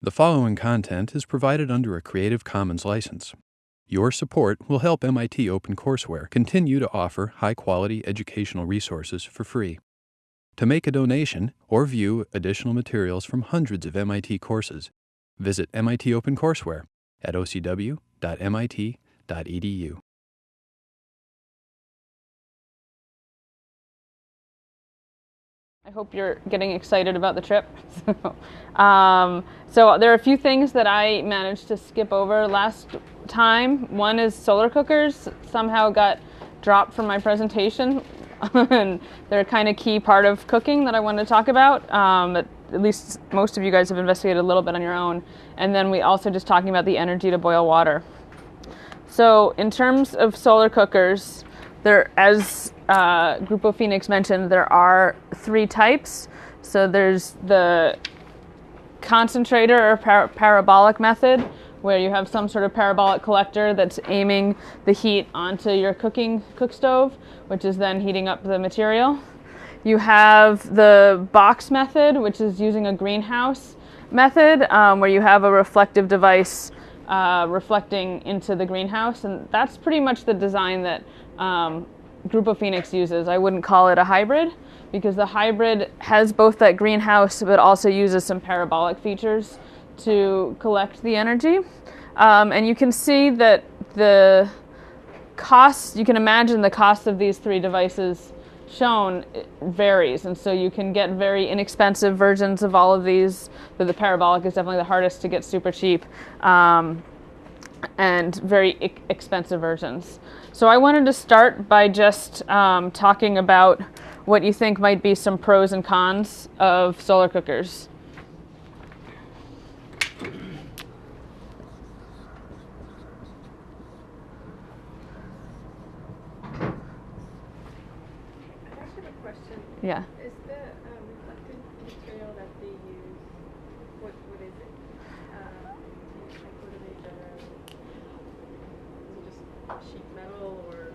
The following content is provided under a Creative Commons license. Your support will help MIT OpenCourseware continue to offer high-quality educational resources for free. To make a donation or view additional materials from hundreds of MIT courses, visit MIT OpenCourseware at ocw.mit.edu. I hope you're getting excited about the trip. So there are a few things that I managed to skip over last time. One is solar cookers somehow got dropped from my presentation, and they're a kind of key part of cooking that I wanted to talk about. At least most of you guys have investigated a little bit on your own. And then we also just talking about the energy to boil water. So in terms of solar cookers, there, as Grupo Phoenix mentioned, there are three types. So there's the concentrator or parabolic method, where you have some sort of parabolic collector that's aiming the heat onto your cook stove, which is then heating up the material. You have the box method, which is using a greenhouse method, where you have a reflective device reflecting into the greenhouse, and that's pretty much the design that Grupo Phoenix uses. I wouldn't call it a hybrid, because the hybrid has both that greenhouse but also uses some parabolic features to collect the energy. And you can see that the cost, you can imagine the cost of these three devices shown varies, and so you can get very inexpensive versions of all of these, but the parabolic is definitely the hardest to get super cheap, and very expensive versions. So I wanted to start by just talking about what you think might be some pros and cons of solar cookers. Yeah. Is the reflective material that they use, what is it? Like what are they is it just sheet metal or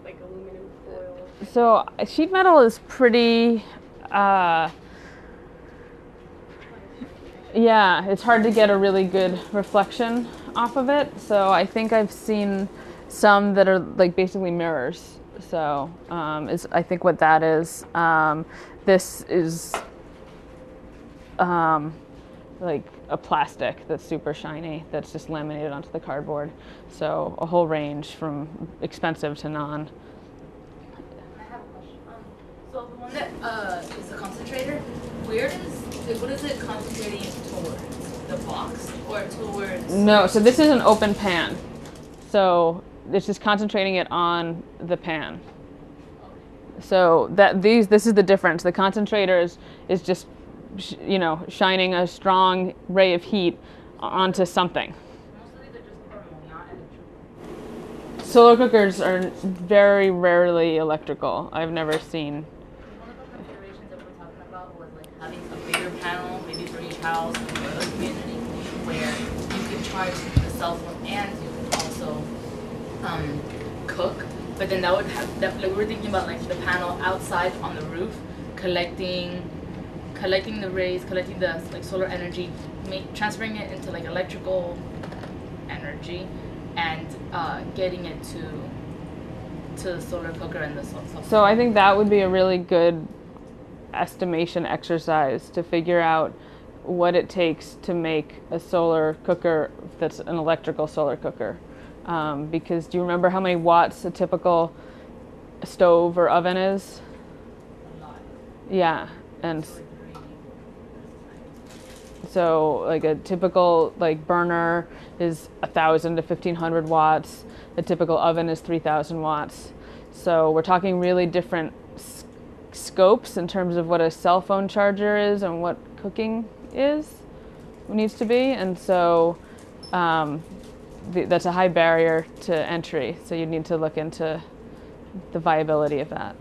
like aluminum foil? So sheet metal is pretty, yeah, it's hard to get a really good reflection off of it. So I think I've seen some that are like basically mirrors. So is I think what that is. This is like a plastic that's super shiny that's just laminated onto the cardboard. So a whole range from expensive to non. I have a question. So the one that is the concentrator, what is it concentrating towards? The box or towards? No, so this is an open pan. So it's just concentrating it on the pan. So this is the difference. The concentrator is just shining a strong ray of heat onto something. Mostly they're just thermal, not electrical. Solar cookers are very rarely electrical. I've never seen. One of the considerations that we're talking about was like having a bigger panel, maybe for each house or for the community, where you can charge the cell phone and you can also cook. But then that would have like we're thinking about like the panel outside on the roof, collecting the rays, collecting the like solar energy, transferring it into like electrical energy, and getting it to the solar cooker and the solar. So I think that would be a really good estimation exercise to figure out what it takes to make a solar cooker that's an electrical solar cooker. Because do you remember how many watts a typical stove or oven is? A lot. Yeah, and so like a typical like burner is 1,000 to 1,500 watts. A typical oven is 3,000 watts. So we're talking really different scopes in terms of what a cell phone charger is and what cooking needs to be, and so that's a high barrier to entry. So you need to look into the viability of that.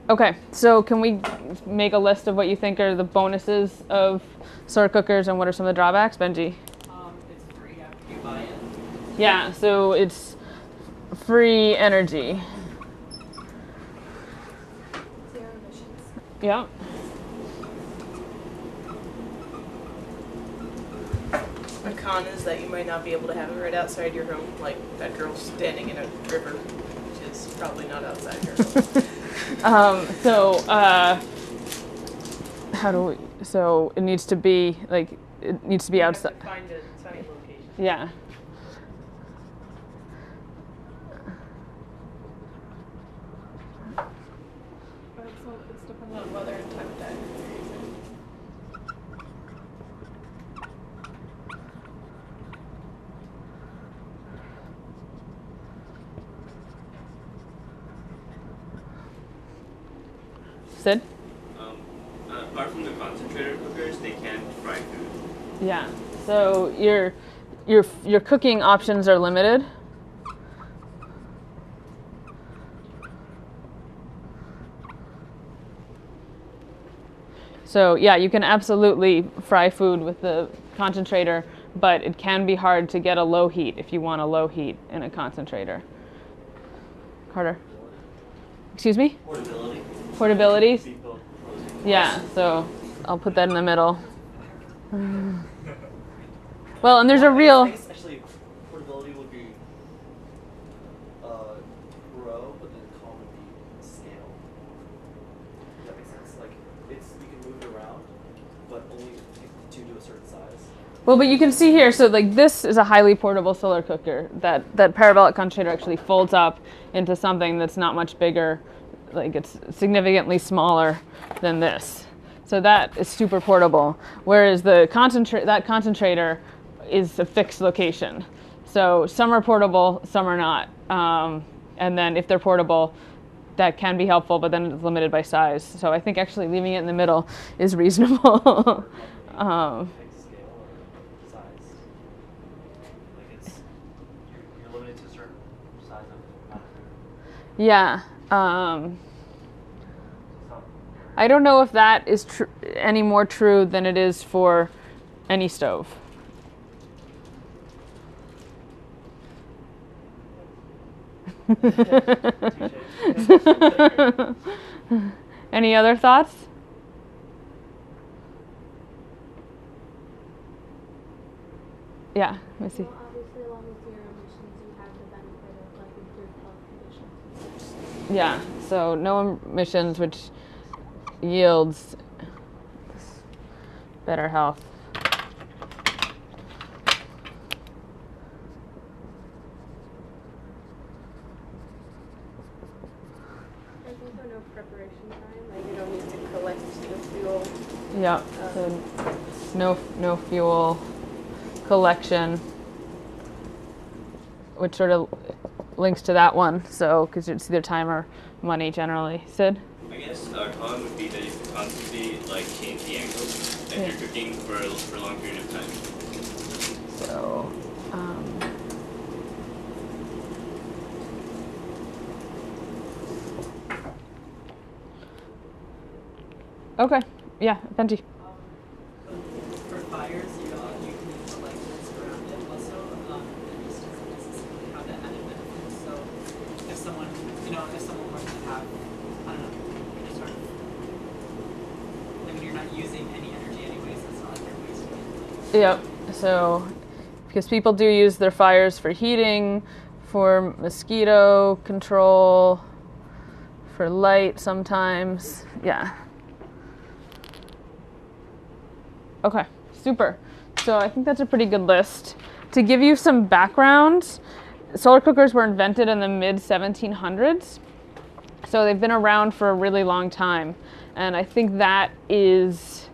Okay, so can we make a list of what you think are the bonuses of solar cookers and what are some of the drawbacks, Benji? It's free after you buy it. Yeah, so it's free energy. Zero emissions. Yeah. con is that you might not be able to have it right outside your home, like that girl standing in a river, which is probably not outside her home. So it needs to be like it needs to be You have outside. to find a sunny location. Yeah. But it's dependent on weather and time of day. Sid? Apart from the concentrator cookers, they can fry food. Yeah. So your cooking options are limited. So yeah, you can absolutely fry food with the concentrator, but it can be hard to get a low heat if you want a low heat in a concentrator. Carter. Excuse me? Portability. Portability? Seatbelt frozen. Yeah, so I'll put that in the middle. Well, and there's a I real guess actually portability would be grow, but then calm would be scale. Does that make sense? Like it's you can move it around, but only to a certain size. Well, but you can see here, so like this is a highly portable solar cooker. That parabolic concentrator actually folds up into something that's not much bigger, like it's significantly smaller than this. So that is super portable. Whereas that concentrator is a fixed location. So some are portable, some are not. And then if they're portable, that can be helpful, but then it's limited by size. So I think actually leaving it in the middle is reasonable. Fixed scale or size. Like it's you're limited to a certain size of amount of food. Yeah. I don't know if that is any more true than it is for any stove. Any other thoughts? Yeah, let me see. Well, obviously, along with your emissions, you have the benefit of like improved health conditions. Yeah, so no emissions, which yields better health. There's also no preparation time, like you don't need to collect the fuel. Yeah, so no fuel collection, which sort of links to that one. So because it's either time or money generally. Sid? I guess a con would be that you can constantly like change the angle if you're cooking for a long period of time. So, okay, yeah, Benji. For fires, you can use the lights around it also. It just doesn't necessarily have that added benefit. So if someone, if someone were to have, I don't know, just sort of, I mean, you're not using any energy anyways, so it's not like you're wasting it. Yep. So, because people do use their fires for heating, for mosquito control, for light sometimes. Yeah. Okay, super. So I think that's a pretty good list. To give you some background, solar cookers were invented in the mid 1700s. So they've been around for a really long time. And I think that is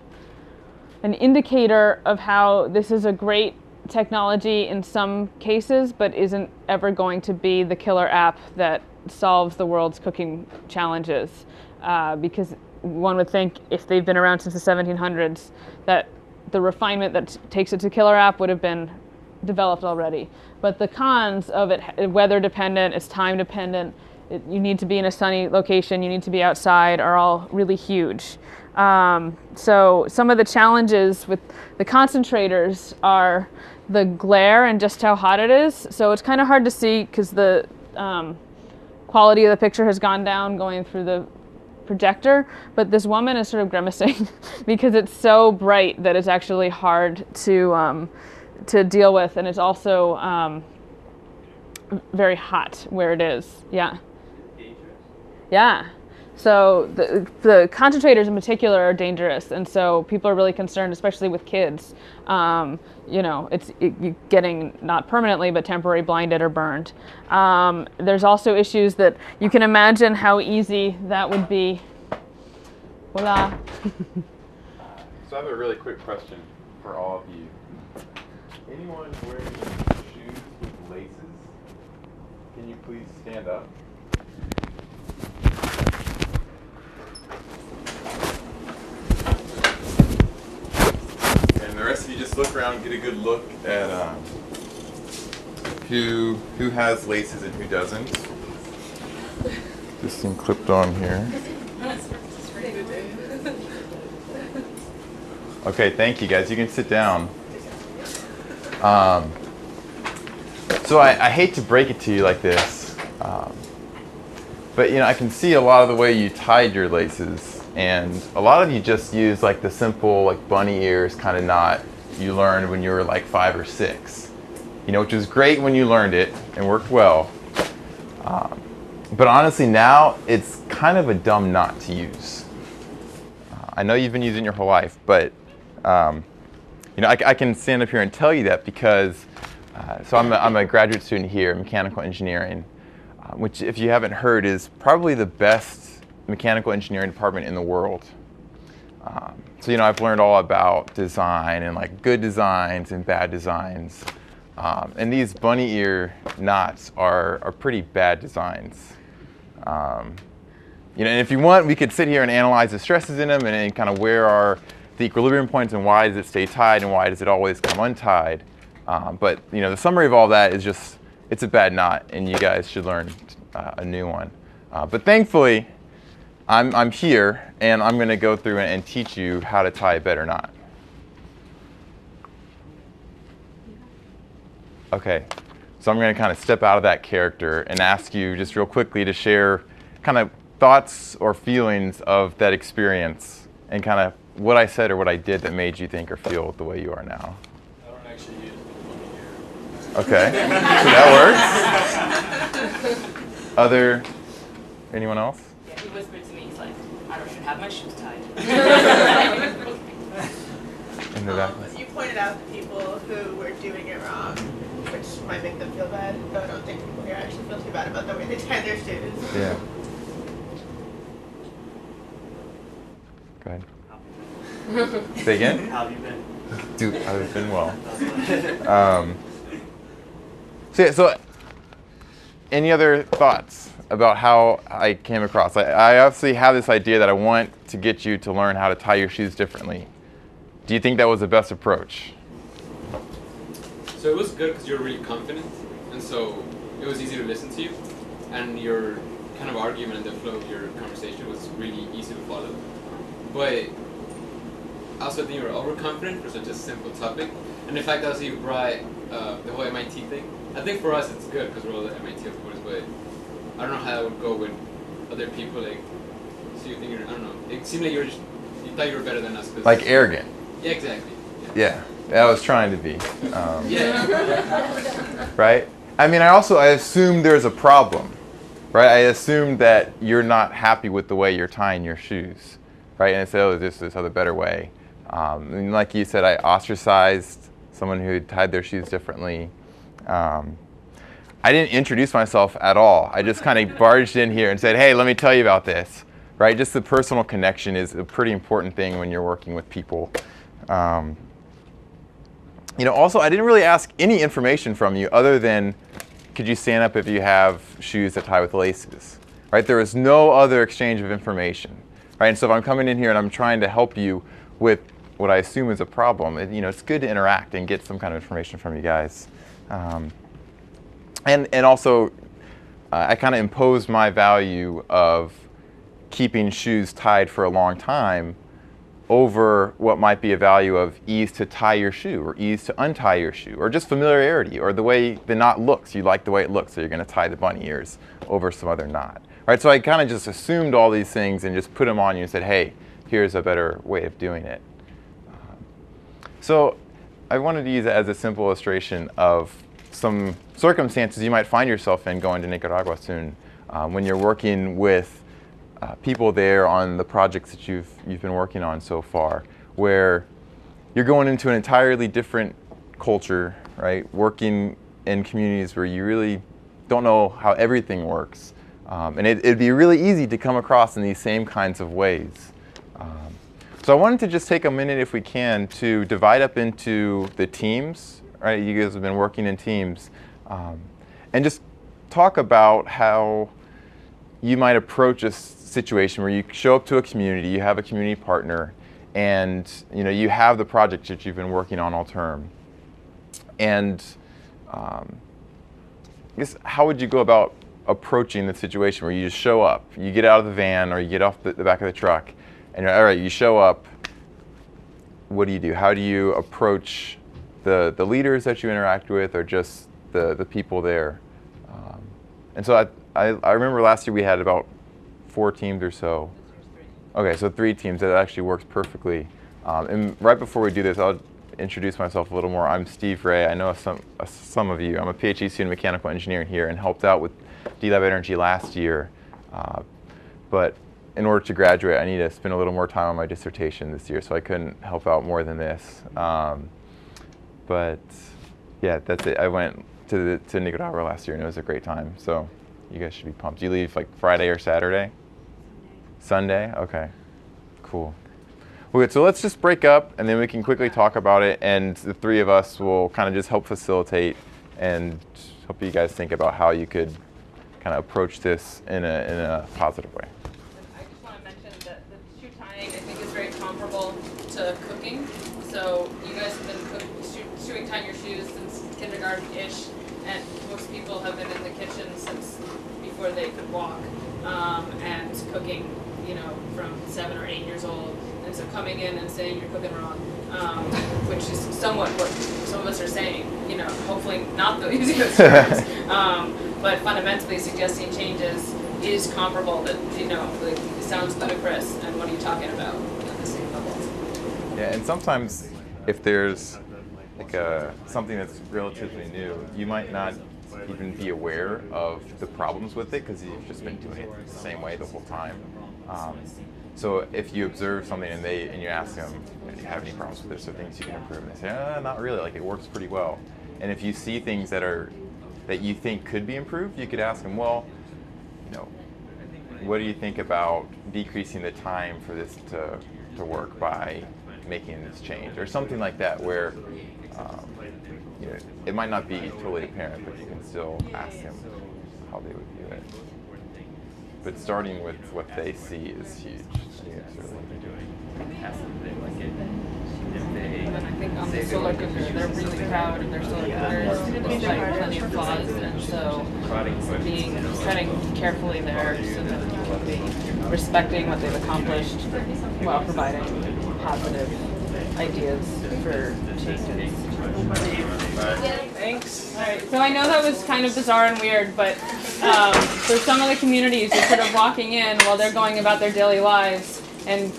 an indicator of how this is a great technology in some cases, but isn't ever going to be the killer app that solves the world's cooking challenges. Because one would think if they've been around since the 1700s, that the refinement that takes it to killer app would have been developed already. But the cons of it, weather dependent, it's time dependent, you need to be in a sunny location, you need to be outside, are all really huge. So some of the challenges with the concentrators are the glare and just how hot it is. So it's kind of hard to see because the quality of the picture has gone down going through the projector, but this woman is sort of grimacing because it's so bright that it's actually hard to to deal with, and it's also very hot where it is. Yeah. Yeah. So the concentrators in particular are dangerous, and so people are really concerned, especially with kids. It's you getting not permanently but temporarily blinded or burned. There's also issues that you can imagine how easy that would be. Voila. So I have a really quick question for all of you. Anyone wearing shoes with laces? Can you please stand up? And the rest of you just look around, get a good look at who has laces and who doesn't. This thing clipped on here. Okay, thank you guys. You can sit down. So I hate to break it to you like this, but I can see a lot of the way you tied your laces, and a lot of you just use like the simple like bunny ears kind of knot you learned when you were like 5 or 6, which was great when you learned it and worked well. But honestly, now it's kind of a dumb knot to use. I know you've been using it your whole life, but I can stand up here and tell you that because so I'm a graduate student here in mechanical engineering, which, if you haven't heard, is probably the best mechanical engineering department in the world. So I've learned all about design and like good designs and bad designs, and these bunny ear knots are pretty bad designs. And if you want, we could sit here and analyze the stresses in them and kind of where are the equilibrium points and why does it stay tied and why does it always come untied. But the summary of all that is just it's a bad knot and you guys should learn a new one. But thankfully, I'm here and I'm going to go through and teach you how to tie a better knot. Okay, so I'm going to kind of step out of that character and ask you just real quickly to share kind of thoughts or feelings of that experience and kind of what I said or what I did that made you think or feel the way you are now. I don't actually use the bunny ear. Okay, so that works. Anyone else? Yeah, he whispered to me, he's like, I should have my shoes tied. In the back. You pointed out the people who were doing it wrong, which might make them feel bad, though I don't think people here actually feel too bad about the way they tie their shoes. Yeah. Go ahead. Say again? How have you been? Dude, I've been well. So any other thoughts about how I came across? I obviously have this idea that I want to get you to learn how to tie your shoes differently. Do you think that was the best approach? So it was good because you're really confident, and so it was easy to listen to you, and your kind of argument and the flow of your conversation was really easy to follow. But I also think you were overconfident for such a simple topic, and in fact also you brought the whole MIT thing. I think for us it's good because we're all at MIT of course, but I don't know how that would go with other people. Like, so you think I don't know. It seemed like you thought you were better than us. Like arrogant. Yeah, exactly. Yeah, I was trying to be. Yeah. Right? I mean, I assumed there's a problem, right? I assumed that you're not happy with the way you're tying your shoes, right? And I said, oh, this other better way. And like you said, I ostracized someone who tied their shoes differently. I didn't introduce myself at all. I just kind of barged in here and said, hey, let me tell you about this, right? Just the personal connection is a pretty important thing when you're working with people. Also, I didn't really ask any information from you other than, could you stand up if you have shoes that tie with laces, right? There was no other exchange of information, right? And so if I'm coming in here and I'm trying to help you with what I assume is a problem, it's good to interact and get some kind of information from you guys. And also, I kind of imposed my value of keeping shoes tied for a long time over what might be a value of ease to tie your shoe or ease to untie your shoe or just familiarity or the way the knot looks. You like the way it looks, so you're going to tie the bunny ears over some other knot. Right? So I kind of just assumed all these things and just put them on you and said, hey, here's a better way of doing it. So I wanted to use it as a simple illustration of some circumstances you might find yourself in going to Nicaragua soon, when you're working with people there on the projects that you've been working on so far, where you're going into an entirely different culture, right? Working in communities where you really don't know how everything works. And it'd be really easy to come across in these same kinds of ways. So I wanted to just take a minute, if we can, to divide up into the teams, right? You guys have been working in teams, and just talk about how you might approach a situation where you show up to a community, you have a community partner, and you have the project that you've been working on all term. And I guess how would you go about approaching the situation where you just show up, you get out of the van or you get off the back of the truck, and you're, all right, you show up, what do you do? How do you approach the leaders that you interact with, or just the people there? And so I remember last year we had about 4 teams or so. Okay, so 3 teams. That actually works perfectly. And right before we do this, I'll introduce myself a little more. I'm Steve Ray. I know some of you. I'm a PhD student in mechanical engineering here and helped out with D-Lab Energy last year. But in order to graduate, I need to spend a little more time on my dissertation this year, so I couldn't help out more than this. But yeah, that's it. I went to Nicaragua last year, and it was a great time. So you guys should be pumped. You leave like Friday or Saturday? Sunday? Okay, cool. Okay, so let's just break up, and then we can quickly talk about it, and the 3 of us will kind of just help facilitate and help you guys think about how you could kind of approach this in a positive way. I just want to mention that the shoe tying, I think, is very comparable to cooking. So you guys have been shoeing tying your shoes since kindergarten-ish, and most people have been in the kitchen since before they could walk, and cooking, from 7 or 8 years old. And so coming in and saying you're cooking wrong, which is somewhat what some of us are saying, hopefully not using those terms, but fundamentally suggesting changes is comparable. That like, it sounds ludicrous, and what are you talking about at the same level? Yeah, and sometimes if there's like something that's relatively new, you might not even be aware of the problems with it because you've just been doing it the same way the whole time. So if you observe something and you ask them, do you have any problems with this or things you can improve, and they say, not really, like it works pretty well. And if you see things that you think could be improved, you could ask them, well, what do you think about decreasing the time for this to work by making this change, or something like that, where it might not be totally apparent, but you can still ask them how they would view it. But starting with what they see is huge. I think it's really And I think on the solar cooker, they're really proud of their solar cookers, despite plenty of flaws, and so treading carefully there so that you will be respecting what they've accomplished while providing positive ideas for changes. Thanks. All right. So I know that was kind of bizarre and weird, but for some of the communities, you're sort of walking in while they're going about their daily lives and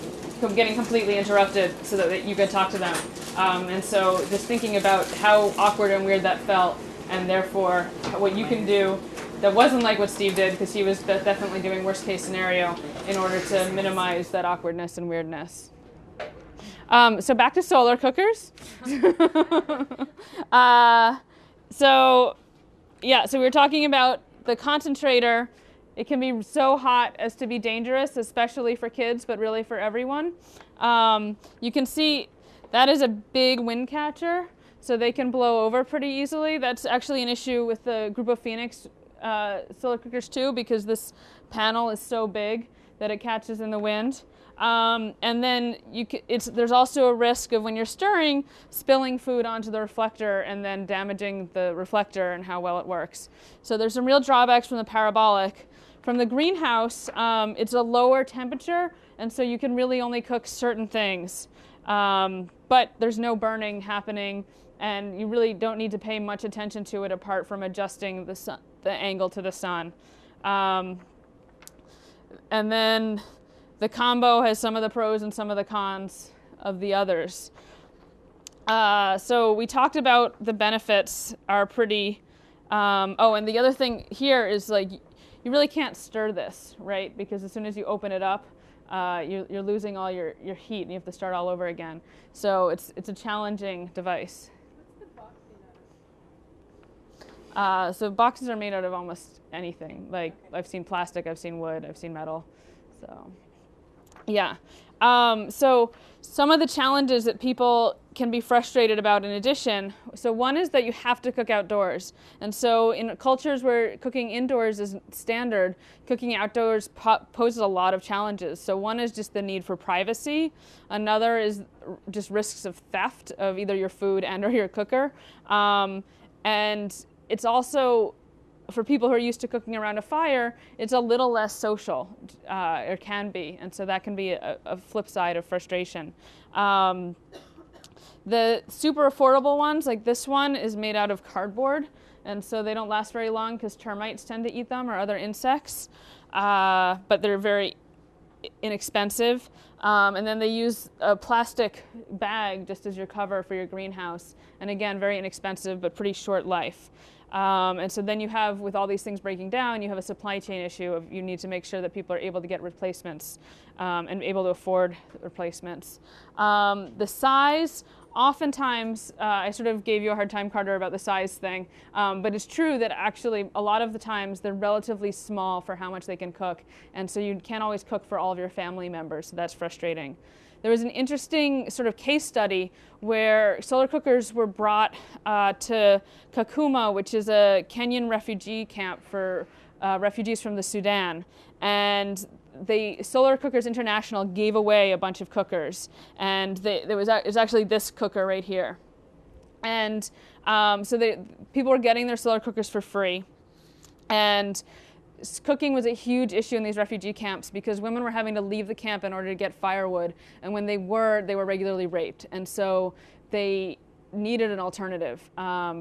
getting completely interrupted so that you could talk to them. And so just thinking about how awkward and weird that felt, and therefore what you can do that wasn't like what Steve did, because he was definitely doing worst case scenario in order to minimize that awkwardness and weirdness. So back to solar cookers. So we were talking about the concentrator. It can be so hot as to be dangerous, especially for kids, but really for everyone. You can see that is a big wind catcher, so they can blow over pretty easily. That's actually an issue with the Grupo Phoenix solar cookers too, because this panel is so big that it catches in the wind. And then there's also a risk of, when you're stirring, spilling food onto the reflector and then damaging the reflector and how well it works. So there's some real drawbacks from the parabolic. From the greenhouse, it's a lower temperature, and so you can really only cook certain things. But there's no burning happening, and you really don't need to pay much attention to it apart from adjusting the angle to the sun. And then the combo has some of the pros and some of the cons of the others. So we talked about the benefits are pretty, oh, and the other thing here is like you really can't stir this, right? Because as soon as you open it up, you're losing all your heat and you have to start all over again. So it's a challenging device. What's the box made out of? So boxes are made out of almost anything. Like I've seen plastic, I've seen wood, I've seen metal. So yeah. So some of the challenges that people can be frustrated about in addition, so one is that you have to cook outdoors. And so in cultures where cooking indoors is standard, cooking outdoors poses a lot of challenges. So one is just the need for privacy. Another is just risks of theft of either your food and or your cooker. And it's also, for people who are used to cooking around a fire, it's a little less social, or can be, and so that can be a flip side of frustration. The super affordable ones, like this one, is made out of cardboard, and so they don't last very long because termites tend to eat them or other insects, but they're very inexpensive. And then they use a plastic bag just as your cover for your greenhouse, and again, very inexpensive but pretty short life. And so then you have, with all these things breaking down, you have a supply chain issue of you need to make sure that people are able to get replacements and able to afford replacements. The size, oftentimes, I sort of gave you a hard time, Carter, about the size thing, but it's true that actually a lot of the times they're relatively small for how much they can cook, and so you can't always cook for all of your family members, so that's frustrating. There was an interesting sort of case study where solar cookers were brought to Kakuma, which is a Kenyan refugee camp for refugees from the Sudan. And Solar Cookers International gave away a bunch of cookers. And it was actually this cooker right here. And so people were getting their solar cookers for free. And cooking was a huge issue in these refugee camps because women were having to leave the camp in order to get firewood, and when they were regularly raped, and so they needed an alternative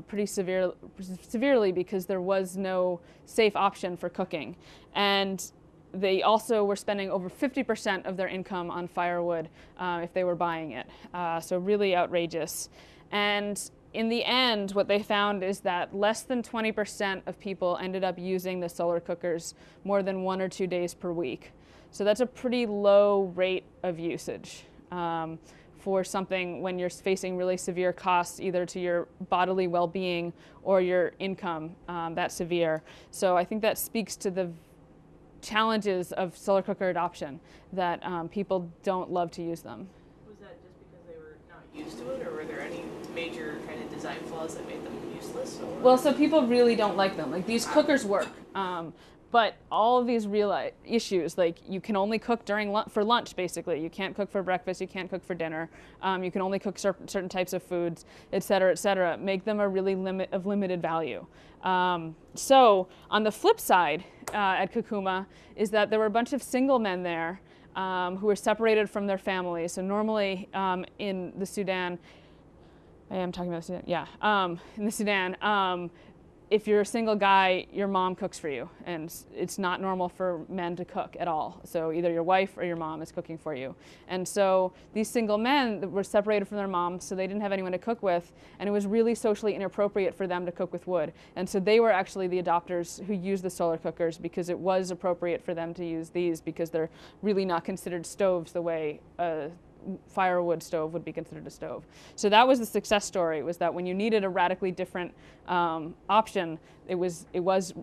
pretty severely because there was no safe option for cooking. And they also were spending over 50% of their income on firewood if they were buying it, so really outrageous. And in the end, what they found is that less than 20% of people ended up using the solar cookers more than 1 or 2 days per week. So that's a pretty low rate of usage for something when you're facing really severe costs either to your bodily well-being or your income that severe. So I think that speaks to the challenges of solar cooker adoption, that people don't love to use them. Was that just because they were not used to it, or were there any major kind of design flaws that made them useless? Or? Well, so people really don't like them. Like, these cookers work, but all of these real issues, like you can only cook for lunch, basically. You can't cook for breakfast, you can't cook for dinner, you can only cook certain types of foods, et cetera, make them a really limited value. So on the flip side at Kakuma is that there were a bunch of single men there who were separated from their families. So normally in the Sudan, I am talking about the Sudan, yeah. In the Sudan, if you're a single guy, your mom cooks for you, and it's not normal for men to cook at all. So either your wife or your mom is cooking for you. And so these single men were separated from their moms, so they didn't have anyone to cook with, and it was really socially inappropriate for them to cook with wood. And so they were actually the adopters who used the solar cookers because it was appropriate for them to use these because they're really not considered stoves the way firewood stove would be considered a stove. So that was the success story, was that when you needed a radically different option, it was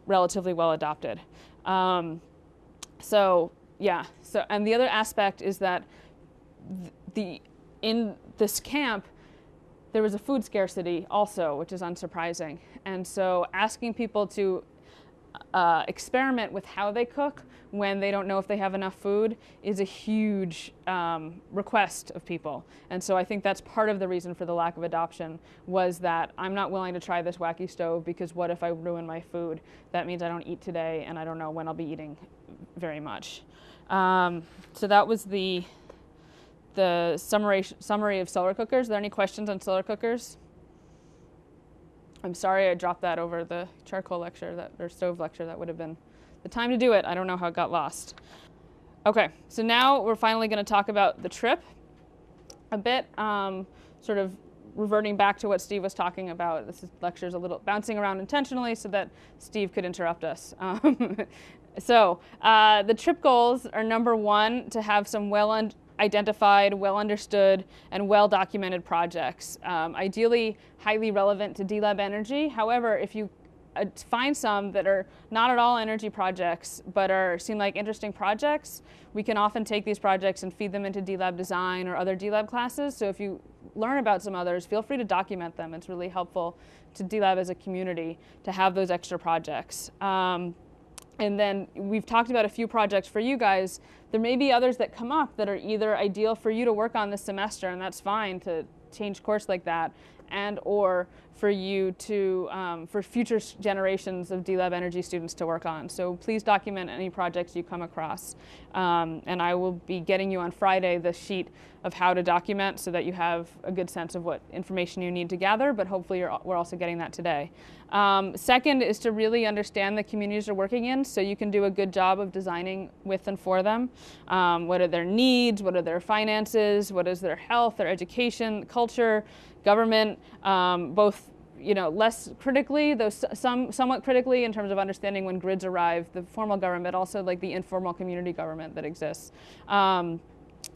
relatively well adopted. So yeah, and the other aspect is that in this camp, there was a food scarcity also, which is unsurprising. And so asking people to experiment with how they cook when they don't know if they have enough food is a huge request of people. And so I think that's part of the reason for the lack of adoption, was that I'm not willing to try this wacky stove because what if I ruin my food? That means I don't eat today and I don't know when I'll be eating very much. So that was the summary of solar cookers. Are there any questions on solar cookers? I'm sorry I dropped that over the charcoal lecture, or stove lecture. That would have been the time to do it. I don't know how it got lost. Okay, so now we're finally going to talk about the trip a bit, sort of reverting back to what Steve was talking about. This lecture is a little bouncing around intentionally so that Steve could interrupt us. So the trip goals are, number one, to have some identified, well understood, and well documented projects, ideally highly relevant to DLab energy. However, if you find some that are not at all energy projects but seem like interesting projects, we can often take these projects and feed them into DLab design or other DLab classes. So if you learn about some others, feel free to document them. It's really helpful to DLab as a community to have those extra projects. And then we've talked about a few projects for you guys. There may be others that come up that are either ideal for you to work on this semester, and that's fine to change course like that, and or for you to, for future generations of DLab energy students to work on. So please document any projects you come across. And I will be getting you on Friday the sheet of how to document so that you have a good sense of what information you need to gather, but hopefully we're also getting that today. Second is to really understand the communities you're working in so you can do a good job of designing with and for them. What are their needs? What are their finances? What is their health, their education, culture, government, both less critically, though somewhat critically in terms of understanding when grids arrive, the formal government, also like the informal community government that exists.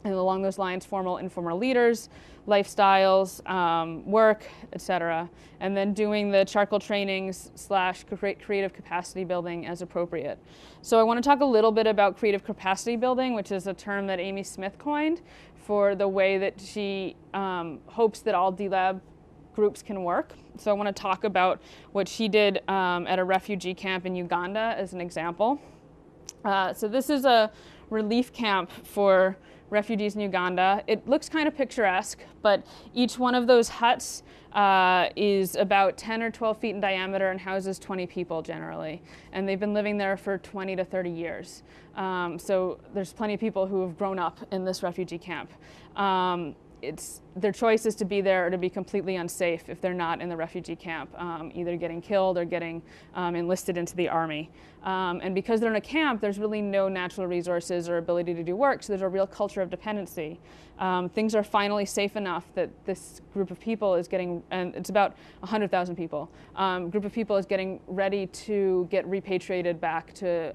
And along those lines, formal, informal leaders, lifestyles, work, etc. And then doing the charcoal trainings / creative capacity building as appropriate. So I want to talk a little bit about creative capacity building, which is a term that Amy Smith coined for the way that she hopes that all DLab groups can work. So I want to talk about what she did at a refugee camp in Uganda as an example. So this is a relief camp for refugees in Uganda. It looks kind of picturesque, but each one of those huts is about 10 or 12 feet in diameter and houses 20 people generally. And they've been living there for 20 to 30 years. So there's plenty of people who have grown up in this refugee camp. Their choice is to be there or to be completely unsafe if they're not in the refugee camp, either getting killed or getting enlisted into the army. And because they're in a camp, there's really no natural resources or ability to do work, so there's a real culture of dependency. Things are finally safe enough that this group of people is getting, and it's about 100,000 people, group of people is getting ready to get repatriated back to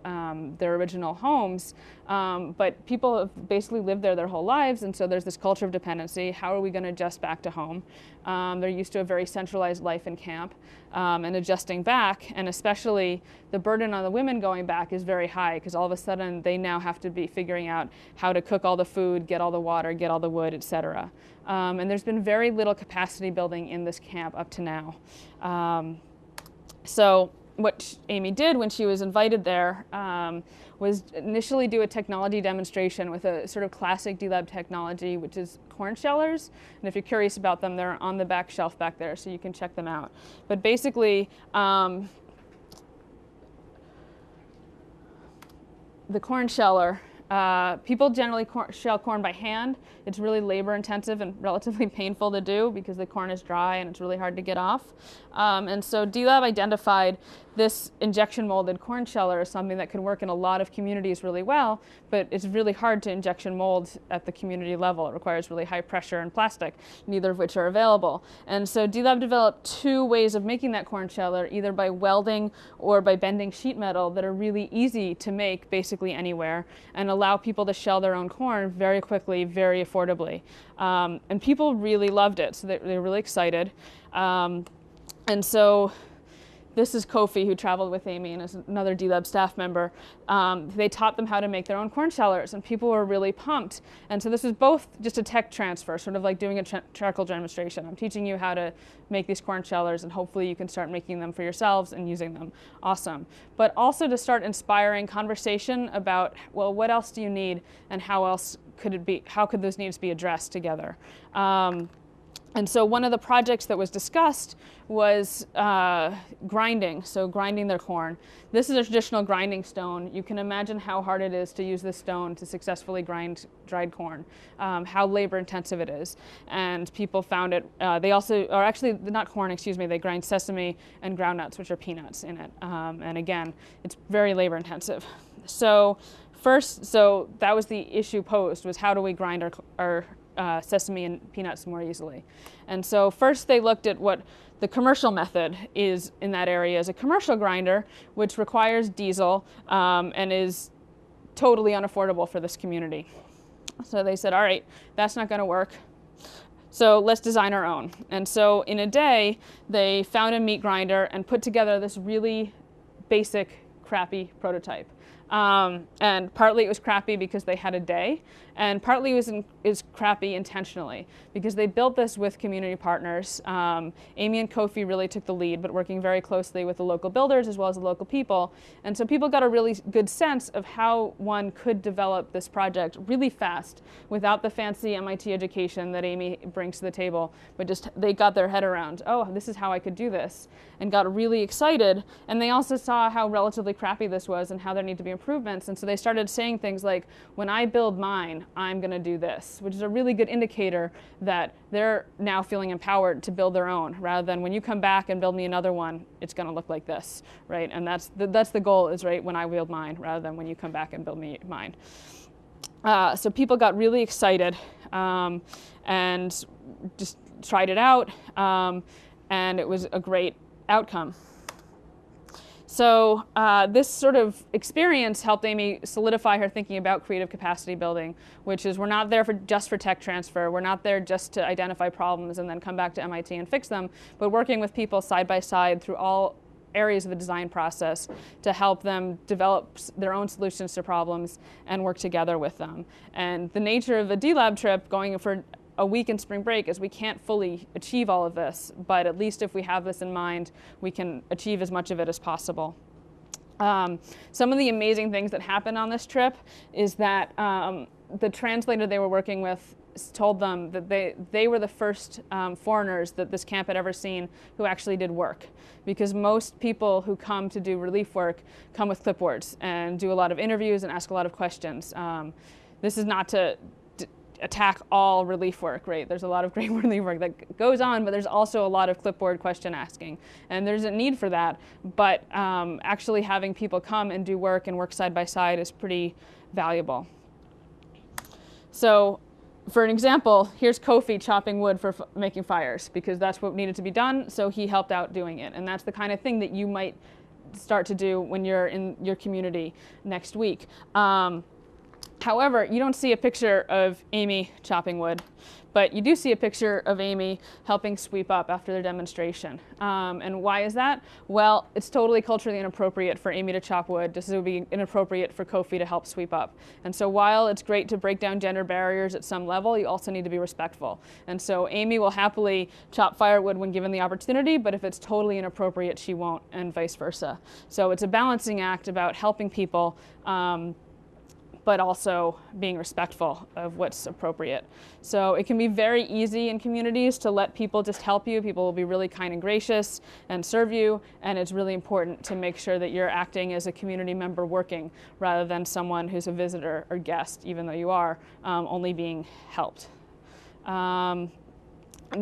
their original homes. But people have basically lived there their whole lives, and so there's this culture of dependency. How are we going to adjust back to home? They're used to a very centralized life in camp, and adjusting back, and especially the burden on the women going back is very high because all of a sudden they now have to be figuring out how to cook all the food, get all the water, get all the wood, etc. And there's been very little capacity building in this camp up to now. So what Amy did when she was invited there was initially do a technology demonstration with a sort of classic DLab technology, which is corn shellers. And if you're curious about them, they're on the back shelf back there, so you can check them out. But basically, the corn sheller, people generally shell corn by hand. It's really labor intensive and relatively painful to do because the corn is dry and it's really hard to get off. And so DLab identified this injection molded corn sheller as something that could work in a lot of communities really well, but it's really hard to injection mold at the community level. It requires really high pressure and plastic, neither of which are available. And so DLab developed two ways of making that corn sheller, either by welding or by bending sheet metal, that are really easy to make basically anywhere and allow people to shell their own corn very quickly, very affordably. And people really loved it, so they're really excited. And so this is Kofi, who traveled with Amy and is another DLab staff member. They taught them how to make their own corn shellers, and people were really pumped. And so this is both just a tech transfer, sort of like doing a charcoal demonstration. I'm teaching you how to make these corn shellers, and hopefully you can start making them for yourselves and using them. Awesome. But also to start inspiring conversation about, well, what else do you need, and how else could it be? How could those needs be addressed together? And so one of the projects that was discussed was grinding, so grinding their corn. This is a traditional grinding stone. You can imagine how hard it is to use this stone to successfully grind dried corn, how labor intensive it is. And people found it, they also, or actually not corn, excuse me, they grind sesame and groundnuts, which are peanuts in it. And again, it's very labor intensive. So first, so that was the issue posed, was how do we grind our sesame and peanuts more easily. And so first they looked at what the commercial method is in that area as a commercial grinder, which requires diesel and is totally unaffordable for this community. So they said, all right, that's not going to work. So let's design our own. And so in a day, they found a meat grinder and put together this really basic, crappy prototype. And partly it was crappy because they had a day, and partly it was crappy intentionally because they built this with community partners. Amy and Kofi really took the lead, but working very closely with the local builders as well as the local people. And so people got a really good sense of how one could develop this project really fast without the fancy MIT education that Amy brings to the table, but just they got their head around, oh, this is how I could do this, and got really excited. And they also saw how relatively crappy this was and how there need to be improvements. And so they started saying things like, when I build mine, I'm going to do this, which is a really good indicator that they're now feeling empowered to build their own, rather than when you come back and build me another one, it's going to look like this, right? And that's the goal is, right, when I build mine, rather than when you come back and build me mine. So people got really excited and just tried it out, and it was a great outcome. So this sort of experience helped Amy solidify her thinking about creative capacity building, which is we're not there just for tech transfer. We're not there just to identify problems and then come back to MIT and fix them, but working with people side by side through all areas of the design process to help them develop their own solutions to problems and work together with them. And the nature of a D-Lab trip going for a week in spring break is we can't fully achieve all of this, but at least if we have this in mind, we can achieve as much of it as possible. Some of the amazing things that happened on this trip is that the translator they were working with told them that they were the first foreigners that this camp had ever seen who actually did work. Because most people who come to do relief work come with clipboards and do a lot of interviews and ask a lot of questions. This is not to attack all relief work, right? There's a lot of great relief work that goes on, but there's also a lot of clipboard question asking. And there's a need for that, but actually having people come and do work and work side by side is pretty valuable. So for an example, here's Kofi chopping wood for making fires because that's what needed to be done, so he helped out doing it. And that's the kind of thing that you might start to do when you're in your community next week. However, you don't see a picture of Amy chopping wood, but you do see a picture of Amy helping sweep up after their demonstration. And why is that? Well, it's totally culturally inappropriate for Amy to chop wood, just as it would be inappropriate for Kofi to help sweep up. And so while it's great to break down gender barriers at some level, you also need to be respectful. And so Amy will happily chop firewood when given the opportunity, but if it's totally inappropriate, she won't, and vice versa. So it's a balancing act about helping people, but also being respectful of what's appropriate. So it can be very easy in communities to let people just help you. People will be really kind and gracious and serve you, and it's really important to make sure that you're acting as a community member working rather than someone who's a visitor or guest, even though you are only being helped. The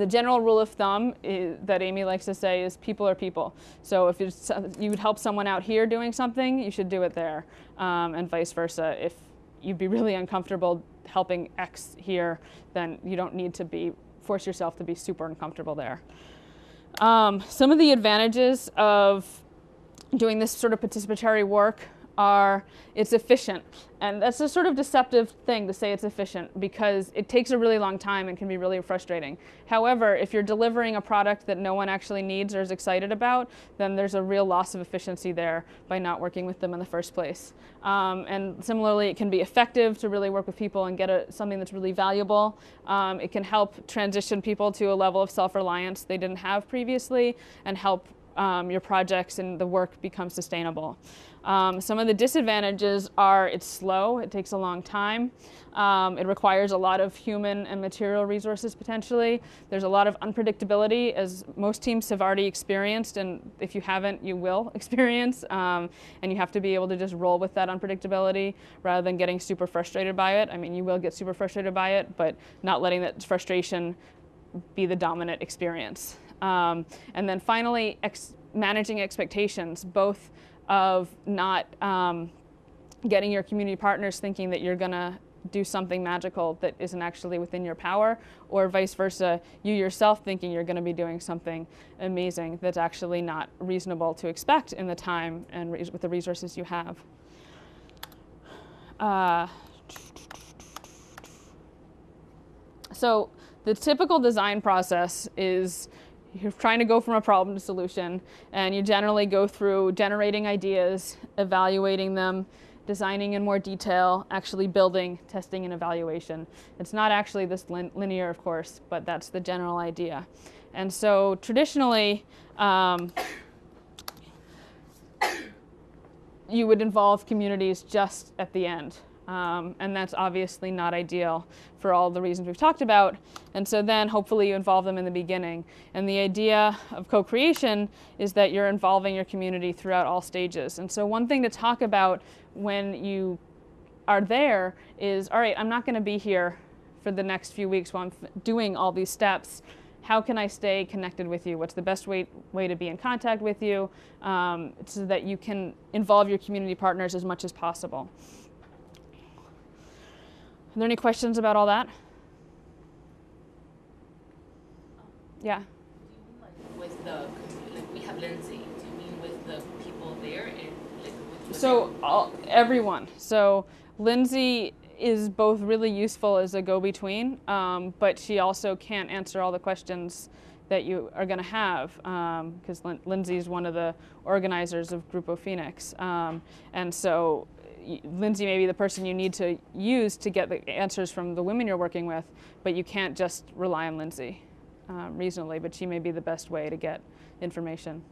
general rule of thumb that Amy likes to say is people are people. So if you would help someone out here doing something, you should do it there, and vice versa. If you'd be really uncomfortable helping X here, then you don't need to force yourself to be super uncomfortable there. Some of the advantages of doing this sort of participatory work are it's efficient. And that's a sort of deceptive thing to say it's efficient because it takes a really long time and can be really frustrating. However, if you're delivering a product that no one actually needs or is excited about, then there's a real loss of efficiency there by not working with them in the first place. And similarly, it can be effective to really work with people and get something that's really valuable. It can help transition people to a level of self-reliance they didn't have previously and help your projects and the work become sustainable. Some of the disadvantages are it's slow, it takes a long time, it requires a lot of human and material resources potentially. There's a lot of unpredictability, as most teams have already experienced, and if you haven't, you will experience, and you have to be able to just roll with that unpredictability rather than getting super frustrated by it. I mean, you will get super frustrated by it, but not letting that frustration be the dominant experience. And then finally, managing expectations, both of not getting your community partners thinking that you're going to do something magical that isn't actually within your power, or vice versa, you yourself thinking you're going to be doing something amazing that's actually not reasonable to expect in the time and with the resources you have. So the typical design process is you're trying to go from a problem to solution, and you generally go through generating ideas, evaluating them, designing in more detail, actually building, testing, and evaluation. It's not actually this linear, of course, but that's the general idea. And so traditionally, you would involve communities just at the end. And that's obviously not ideal for all the reasons we've talked about. And so then hopefully you involve them in the beginning. And the idea of co-creation is that you're involving your community throughout all stages. And so one thing to talk about when you are there is, all right, I'm not going to be here for the next few weeks while I'm doing all these steps. How can I stay connected with you? What's the best way to be in contact with you so that you can involve your community partners as much as possible? Are there any questions about all that? Yeah. Do you mean like with the, like we have Lindsay, do you mean with the people there? Everyone. So Lindsay is both really useful as a go-between, but she also can't answer all the questions that you are going to have, because Lindsay is one of the organizers of Grupo Phoenix. And so Lindsay may be the person you need to use to get the answers from the women you're working with, but you can't just rely on Lindsay reasonably, but she may be the best way to get information.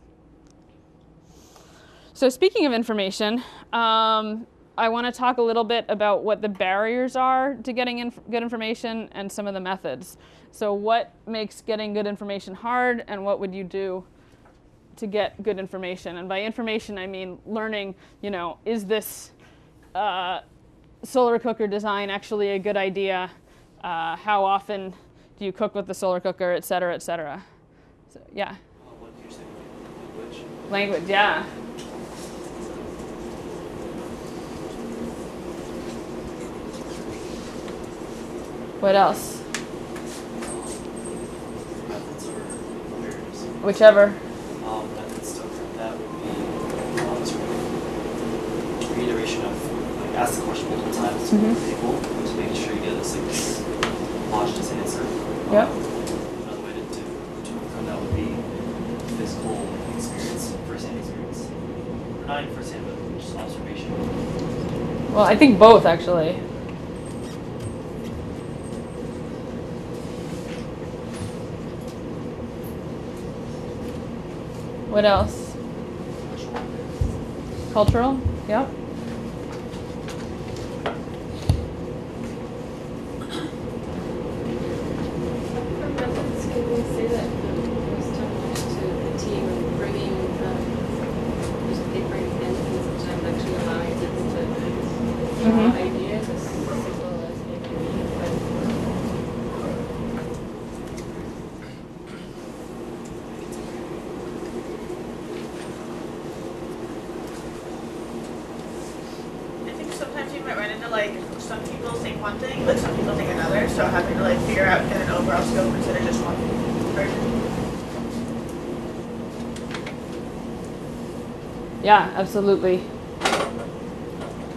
So speaking of information, I want to talk a little bit about what the barriers are to getting good information and some of the methods. So what makes getting good information hard, and what would you do to get good information? And by information, I mean learning, is this solar cooker design actually a good idea? How often do you cook with the solar cooker, et cetera, et cetera? So, yeah. What did you say? Language? Language, yeah. What else? Methods or barriers? Whichever. Methods stuff like that would be sort of reiteration of ask the question multiple times to people, just making sure you get this homogeneous answer. Yep. Another way to overcome that would be physical experience, first-hand experience. Or not even first-hand, but just observation. Well, I think both actually. What else? Cultural? Yep. For methods, can we say that was talking to the team of bringing they bring in and sometimes actually allowing them to draw ideas as simple as they can be, Sometimes you might run into some people think one thing, but some people think another. So having to figure out get an overall scope instead of just one version. Yeah, absolutely. I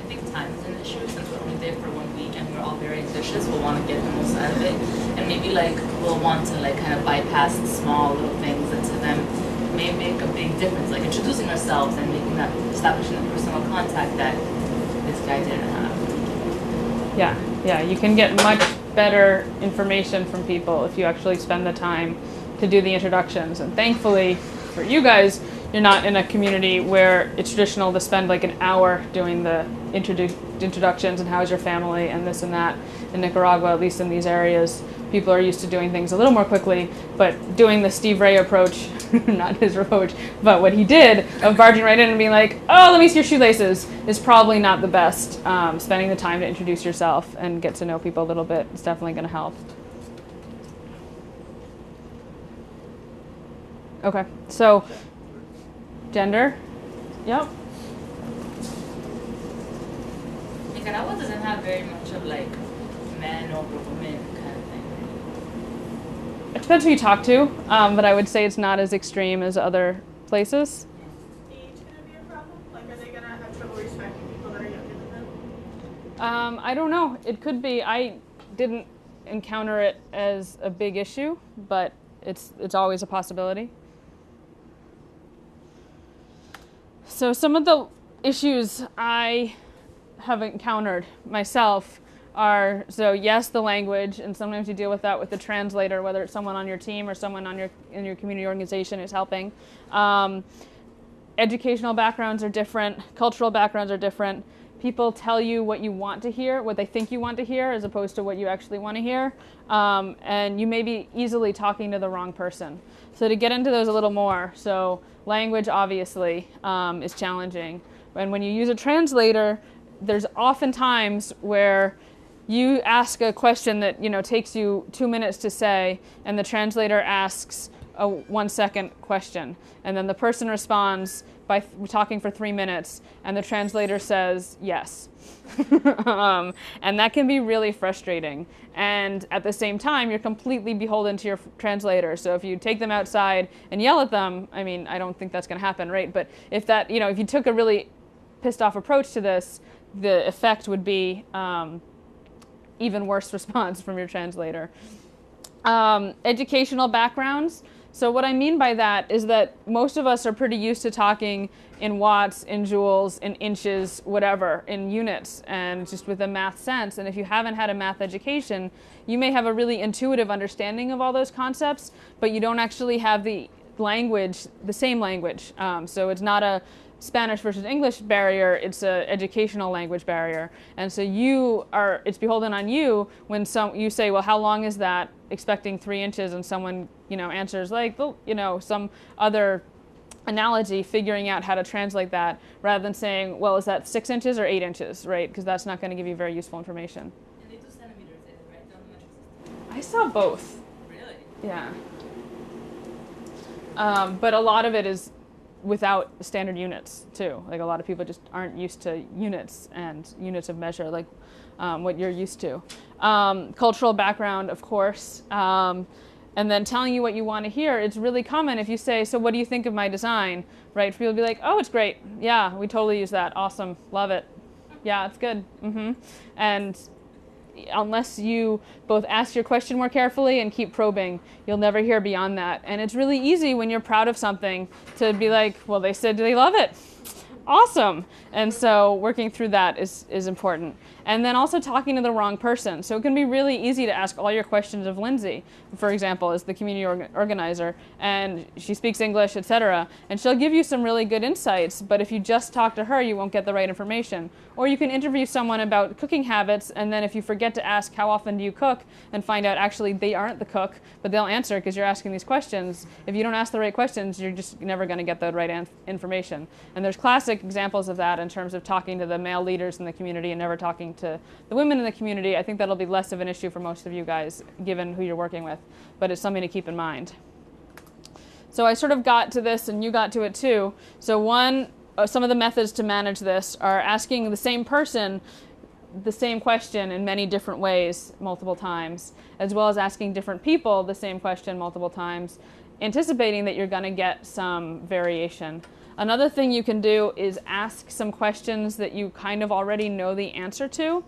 think time is an issue since we're only there for 1 week and we're all very ambitious. We'll want to get the most out of it, and maybe we'll want to kind of bypass the small little things that to them may make a big difference, like introducing ourselves and establishing a personal contact that this guy didn't have. Yeah, you can get much better information from people if you actually spend the time to do the introductions. And thankfully for you guys, you're not in a community where it's traditional to spend an hour doing the introductions and how's your family and this and that. In Nicaragua, at least in these areas, people are used to doing things a little more quickly, but doing the Steve Ray approach, not his approach, but what he did of barging right in and being like, oh, let me see your shoelaces, is probably not the best. Spending the time to introduce yourself and get to know people a little bit is definitely going to help. Okay, so gender, yep. Nicaragua doesn't have very much of men over women kind of thing? It depends who you talk to, but I would say it's not as extreme as other places. Age gonna be a problem? Like, are they gonna have trouble respecting people that are younger than them? I don't know. It could be. I didn't encounter it as a big issue, but it's always a possibility. So some of the issues I have encountered myself are, so yes, the language, and sometimes you deal with that with the translator, whether it's someone on your team or someone in your community organization who's helping. Educational backgrounds are different, cultural backgrounds are different. People tell you what you want to hear, what they think you want to hear, as opposed to what you actually want to hear. And you may be easily talking to the wrong person. So to get into those a little more, so language obviously is challenging. And when you use a translator, there's often times where you ask a question that takes you 2 minutes to say, and the translator asks a 1 second question, and then the person responds by talking for 3 minutes, and the translator says yes. And that can be really frustrating. And at the same time, you're completely beholden to your translator. So if you take them outside and yell at them, I mean, I don't think that's going to happen, right? But if that, if you took a really pissed off approach to this, the effect would be even worse response from your translator. Educational backgrounds. So what I mean by that is that most of us are pretty used to talking in watts, in joules, in inches, whatever, in units, and just with a math sense. And if you haven't had a math education, you may have a really intuitive understanding of all those concepts, but you don't actually have the language, the same language. So it's not a Spanish versus English barrier, it's an educational language barrier. And so it's beholden on you when you say, well, how long is that, expecting 3 inches, and someone, answers like, some other analogy, figuring out how to translate that, rather than saying, well, is that 6 inches or 8 inches, right? Because that's not going to give you very useful information. And they do centimeters, right? Down the metric system. I saw both. Really? Yeah. But a lot of it is without standard units too. Like a lot of people just aren't used to units and units of measure, like what you're used to. Cultural background, of course. And then telling you what you want to hear. It's really common if you say, so what do you think of my design? Right? People will be like, oh, it's great. Yeah, we totally use that. Awesome. Love it. Yeah, it's good. And unless you both ask your question more carefully and keep probing, you'll never hear beyond that. And it's really easy when you're proud of something to be like, well, they said they love it. Awesome. And so working through that is important. And then also talking to the wrong person. So it can be really easy to ask all your questions of Lindsay, for example, as the community organizer, and she speaks English, etc. And she'll give you some really good insights, but if you just talk to her, you won't get the right information. Or you can interview someone about cooking habits, and then if you forget to ask how often do you cook, and find out actually they aren't the cook, but they'll answer because you're asking these questions. If you don't ask the right questions, you're just never going to get the right information. And there's classic examples of that in terms of talking to the male leaders in the community and never talking to the women in the community. I think that'll be less of an issue for most of you guys, given who you're working with, but it's something to keep in mind. So I sort of got to this, and you got to it too. So some of the methods to manage this are asking the same person the same question in many different ways multiple times, as well as asking different people the same question multiple times, anticipating that you're going to get some variation. Another thing you can do is ask some questions that you kind of already know the answer to,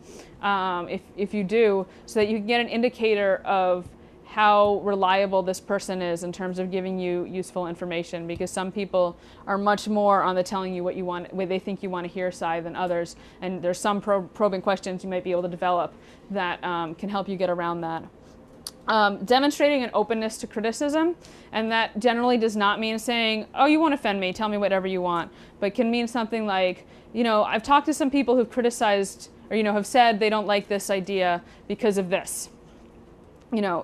if you do, so that you can get an indicator of how reliable this person is in terms of giving you useful information, because some people are much more on the telling you what they think you want to hear side than others, and there's some probing questions you might be able to develop that can help you get around that. Demonstrating an openness to criticism, and that generally does not mean saying, oh, you won't offend me, tell me whatever you want, but can mean something like, I've talked to some people who've criticized or have said they don't like this idea because of this.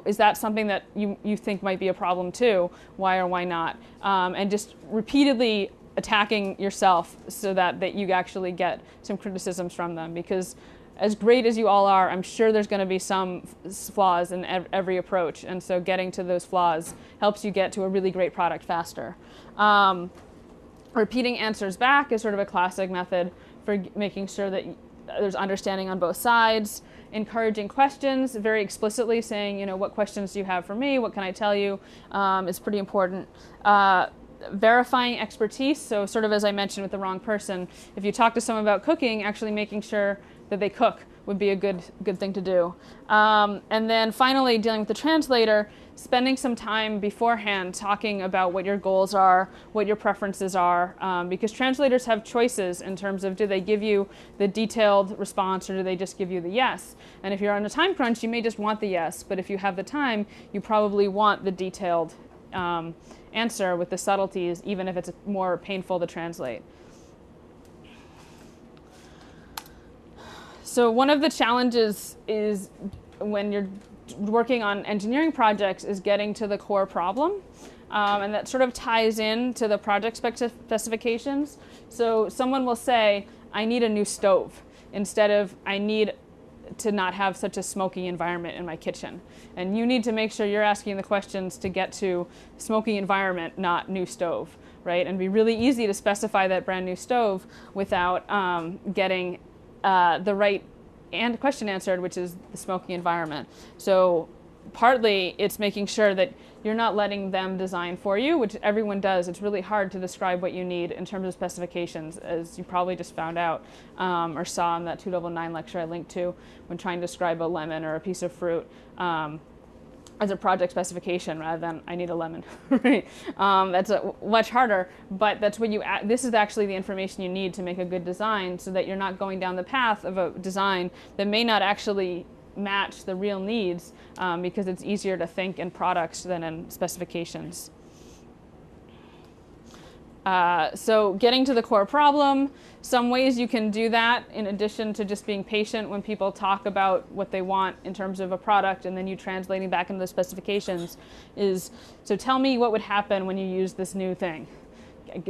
Is that something that you think might be a problem too? Why or why not? And just repeatedly attacking yourself so that you actually get some criticisms from them, because as great as you all are, I'm sure there's going to be some flaws in every approach, and so getting to those flaws helps you get to a really great product faster. Repeating answers back is sort of a classic method for making sure that there's understanding on both sides, encouraging questions, very explicitly saying, what questions do you have for me? What can I tell you? Is pretty important. Verifying expertise, so sort of as I mentioned with the wrong person, if you talk to someone about cooking, actually making sure that they cook would be a good thing to do. And then finally, dealing with the translator, spending some time beforehand talking about what your goals are, what your preferences are, because translators have choices in terms of, do they give you the detailed response or do they just give you the yes? And if you're on a time crunch, you may just want the yes, but if you have the time, you probably want the detailed answer with the subtleties, even if it's more painful to translate. So one of the challenges is when you're working on engineering projects is getting to the core problem. And that sort of ties in to the project specifications. So someone will say, I need a new stove, instead of I need to not have such a smoky environment in my kitchen. And you need to make sure you're asking the questions to get to smoky environment, not new stove, right? And it'd be really easy to specify that brand new stove without getting the right question answered, which is the smoky environment. So partly it's making sure that you're not letting them design for you, which everyone does. It's really hard to describe what you need in terms of specifications, as you probably just found out or saw in that 2 Level 9 lecture I linked to when trying to describe a lemon or a piece of fruit as a project specification rather than I need a lemon. Right? That's much harder, but that's what this is actually the information you need to make a good design, so that you're not going down the path of a design that may not actually match the real needs, because it's easier to think in products than in specifications. So getting to the core problem, some ways you can do that in addition to just being patient when people talk about what they want in terms of a product and then you translating back into the specifications is, so tell me what would happen when you use this new thing.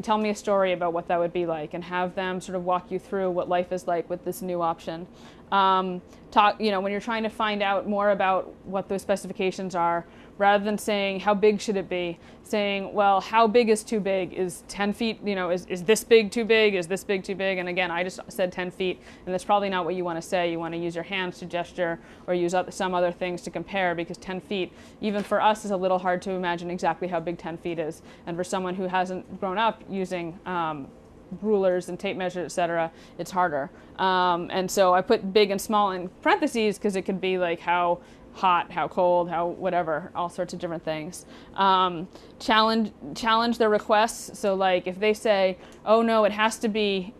Tell me a story about what that would be like, and have them sort of walk you through what life is like with this new option. When you're trying to find out more about what those specifications are, rather than saying, how big should it be? Saying, well, how big is too big? Is 10 feet, is this big too big? Is this big too big? And again, I just said 10 feet, and that's probably not what you want to say. You want to use your hands to gesture or use some other things to compare, because 10 feet, even for us, is a little hard to imagine exactly how big 10 feet is. And for someone who hasn't grown up using rulers and tape measures, etc., it's harder. And so I put big and small in parentheses because it could be like how hot, how cold, how whatever, all sorts of different things. Challenge their requests. So like if they say, oh no, it has to be,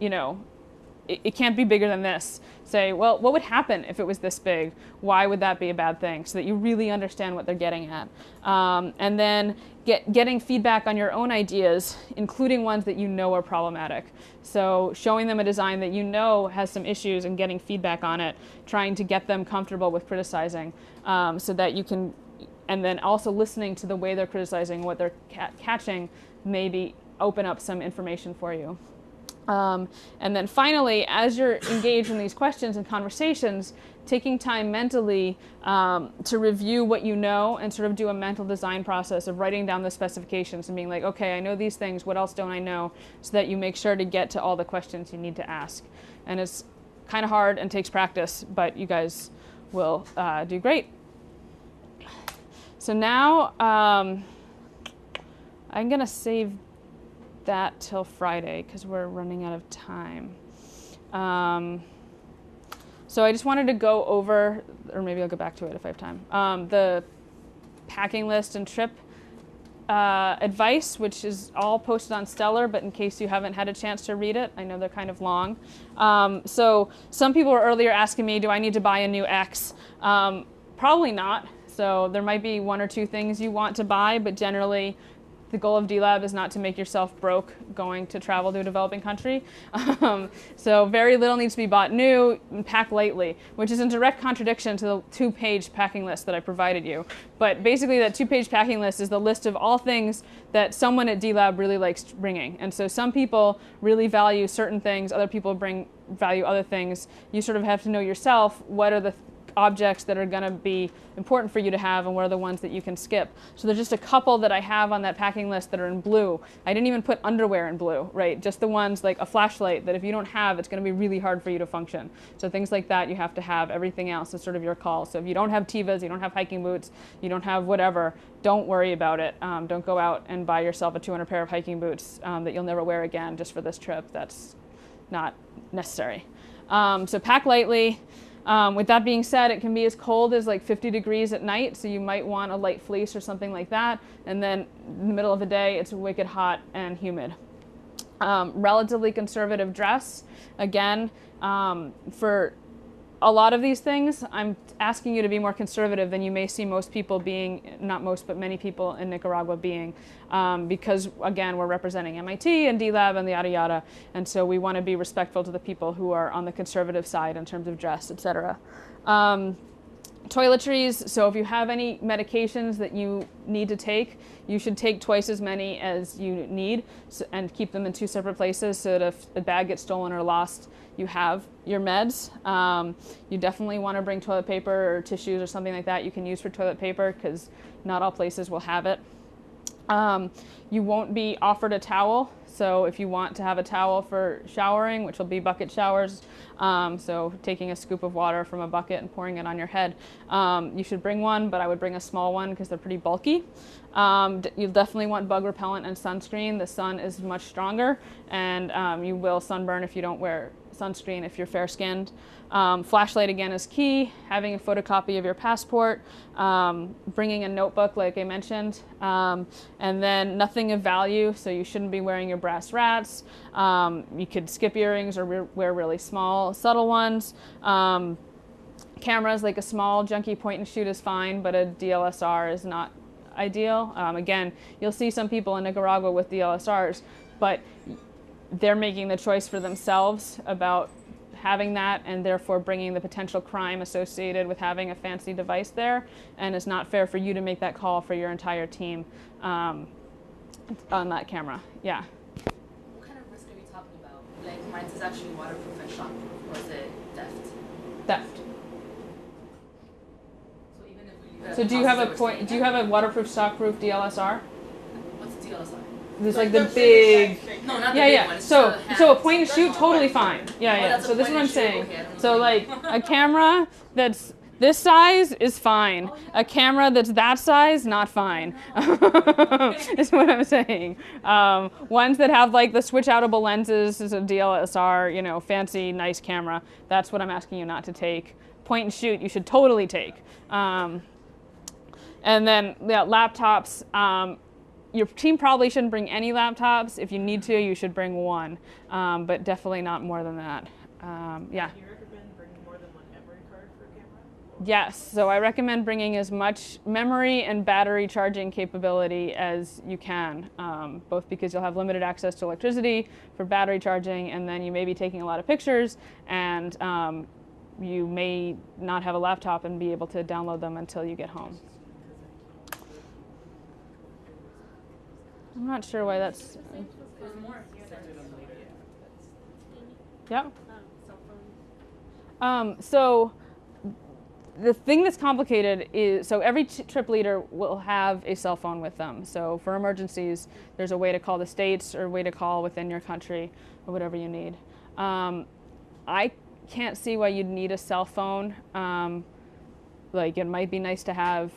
it can't be bigger than this. Say, well, what would happen if it was this big? Why would that be a bad thing? So that you really understand what they're getting at. And then getting feedback on your own ideas, including ones that you know are problematic. So showing them a design that you know has some issues and getting feedback on it, trying to get them comfortable with criticizing, so that you can, and then also listening to the way they're criticizing, what they're catching, maybe open up some information for you. And then finally, as you're engaged in these questions and conversations, taking time mentally to review what you know and sort of do a mental design process of writing down the specifications and being like, okay, I know these things, what else don't I know? So that you make sure to get to all the questions you need to ask. And it's kind of hard and takes practice, but you guys will do great. So now I'm going to save that till Friday because we're running out of time. So I just wanted to go over, or maybe I'll go back to it if I have time, the packing list and trip advice, which is all posted on Stellar, but in case you haven't had a chance to read it, I know they're kind of long. So some people were earlier asking me, do I need to buy a new X? Probably not. So there might be 1 or 2 things you want to buy, but generally the goal of D-Lab is not to make yourself broke going to travel to a developing country. So very little needs to be bought new, and pack lightly, which is in direct contradiction to the 2-page packing list that I provided you. But basically that 2-page packing list is the list of all things that someone at D-Lab really likes bringing. And so some people really value certain things, other people value other things. You sort of have to know yourself what are the objects that are going to be important for you to have and what are the ones that you can skip. So there's just a couple that I have on that packing list that are in blue. I didn't even put underwear in blue, right? Just the ones like a flashlight that if you don't have, it's going to be really hard for you to function. So things like that you have to have. Everything else is sort of your call. So if you don't have Tevas, you don't have hiking boots, you don't have whatever, don't worry about it. Don't go out and buy yourself a 200 pair of hiking boots that you'll never wear again just for this trip. That's not necessary. So pack lightly. With that being said, it can be as cold as like 50 degrees at night, so you might want a light fleece or something like that. And then in the middle of the day, it's wicked hot and humid. Relatively conservative dress. Again, for a lot of these things, I'm asking you to be more conservative than you may see most people being, not most, but many people in Nicaragua being, because again, we're representing MIT and D-Lab and the yada yada, and so we want to be respectful to the people who are on the conservative side in terms of dress, etc. Toiletries, so if you have any medications that you need to take, you should take twice as many as you need and keep them in 2 separate places so that if a bag gets stolen or lost, you have your meds. You definitely want to bring toilet paper or tissues or something like that you can use for toilet paper because not all places will have it. You won't be offered a towel, so if you want to have a towel for showering, which will be bucket showers, so taking a scoop of water from a bucket and pouring it on your head, you should bring one, but I would bring a small one because they're pretty bulky. You'll definitely want bug repellent and sunscreen. The sun is much stronger, and you will sunburn if you don't wear sunscreen if you're fair-skinned. Flashlight again is key, having a photocopy of your passport, bringing a notebook like I mentioned, and then nothing of value, so you shouldn't be wearing your brass rats. You could skip earrings or wear really small, subtle ones. Cameras, like a small junky point and shoot is fine, but a DLSR is not ideal. Again, you'll see some people in Nicaragua with DLSRs, but they're making the choice for themselves about having that and therefore bringing the potential crime associated with having a fancy device there, and it's not fair for you to make that call for your entire team on that camera. Yeah. What kind of risk are we talking about? Like mine is actually waterproof and shockproof, or is it theft? Theft. So even if we So do you have a point? Do you have a waterproof, shockproof DLSR? What's DLSR? There's like the big. No, not the Yeah, big yeah. one. It's So the so a hat. point and shoot, totally fine. Yeah, yeah. that's a So this is what point I'm and shoot. saying. Okay, I don't know So what like you mean. a camera that's this size is fine. A camera that's that size, not fine. Is what I'm saying. Ones that have like the switch-outable lenses is a DLSR, you know, fancy, nice camera. That's what I'm asking you not to take. Point and shoot, you should totally take. And then yeah, laptops. Your team probably shouldn't bring any laptops. If you need to, you should bring one, but definitely not more than that. Yeah. Do you recommend bringing more than one memory card for a camera? Yes, so I recommend bringing as much memory and battery charging capability as you can, both because you'll have limited access to electricity for battery charging, and then you may be taking a lot of pictures, and you may not have a laptop and be able to download them until you get home. I'm not sure why that's. There's more. Yeah. Cell phones. So the thing that's complicated is, so every trip leader will have a cell phone with them. So for emergencies, there's a way to call the States or a way to call within your country or whatever you need. I can't see why you'd need a cell phone. Like it might be nice to have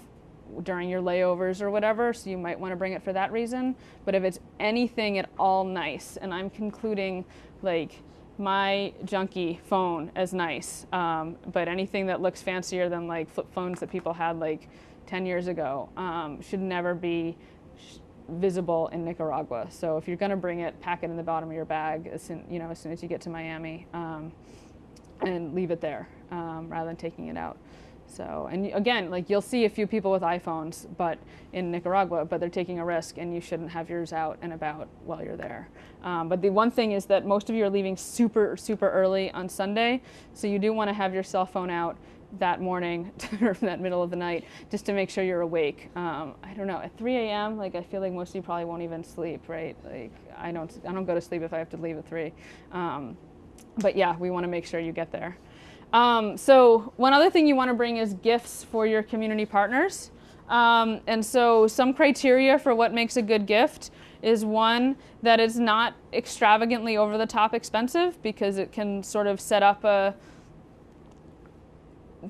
during your layovers or whatever, so you might want to bring it for that reason. But if it's anything at all nice, and I'm concluding like my junky phone as nice, but anything that looks fancier than like flip phones that people had like 10 years ago should never be visible in Nicaragua. So if you're going to bring it, pack it in the bottom of your bag as soon as you get to Miami, and leave it there rather than taking it out. So, and again, like you'll see a few people with iPhones, but in Nicaragua, but they're taking a risk, and you shouldn't have yours out and about while you're there. But the one thing is that most of you are leaving super, super early on Sunday, so you do want to have your cell phone out that morning or that middle of the night just to make sure you're awake. I don't know, at 3 a.m., like I feel like most of you probably won't even sleep, right? Like I don't go to sleep if I have to leave at 3. But yeah, we want to make sure you get there. So one other thing you want to bring is gifts for your community partners. And so some criteria for what makes a good gift is one, that it's not extravagantly over the top expensive, because it can sort of set up the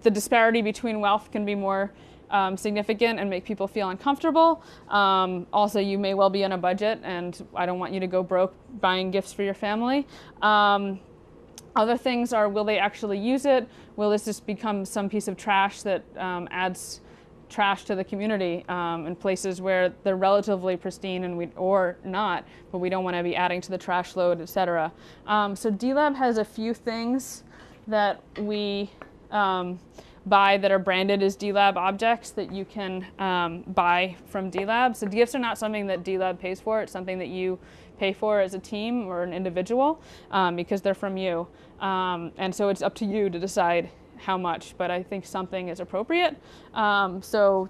disparity between wealth can be more significant and make people feel uncomfortable. Also, you may well be on a budget, and I don't want you to go broke buying gifts for your family. Other things are, will they actually use it? Will this just become some piece of trash that adds trash to the community in places where they're relatively pristine and or not, but we don't want to be adding to the trash load, etc. So D-Lab has a few things that we buy that are branded as D-Lab objects that you can buy from D-Lab. So gifts are not something that D-Lab pays for. It's something that you pay for as a team or an individual because they're from you. And so it's up to you to decide how much, but I think something is appropriate. So